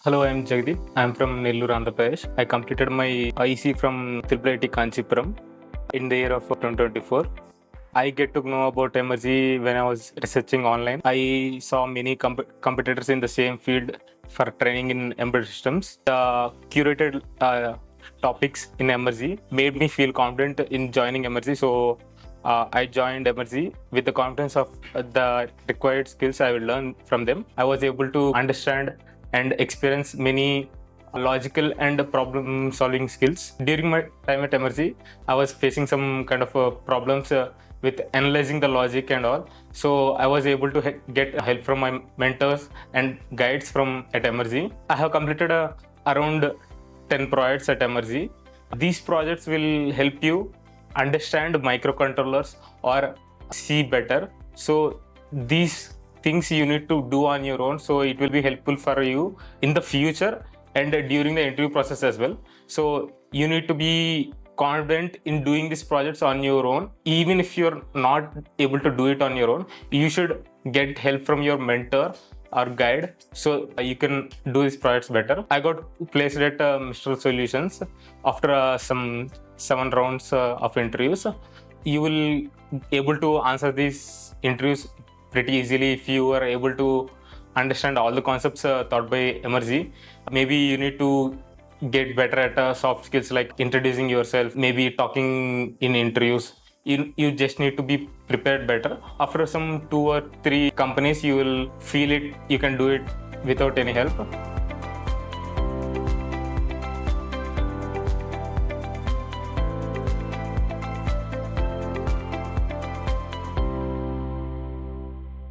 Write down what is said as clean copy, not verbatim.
Hello, I'm Jagdeep. I'm from Nellore, Andhra Pradesh. I completed my IC from IIIT Kanchipuram in the year of 2024. I get to know about Emertxe when I was researching online. I saw many competitors in the same field for training in embedded systems. The curated topics in Emertxe made me feel confident in joining Emertxe. So I joined Emertxe with the confidence of the required skills I will learn from them. I was able to understand and experience many logical and problem solving skills. During my time at Emertxe, I was facing some kind of problems with analyzing the logic and all. So I was able to get help from my mentors and guides from at Emertxe. I have completed around 10 projects at Emertxe. These projects will help you understand microcontrollers or see better. So these things you need to do on your own, so it will be helpful for you in the future and during the interview process as well. So you need to be confident in doing these projects on your own. Even if you're not able to do it on your own, you should get help from your mentor or guide so you can do these projects better. I got placed at Mistral Solutions after some 7 rounds of interviews. You will able to answer these interviews pretty easily if you are able to understand all the concepts taught by Emertxe. Maybe you need to get better at soft skills like introducing yourself, maybe talking in interviews. You just need to be prepared better. After some 2 or 3 companies, you will feel it, you can do it without any help.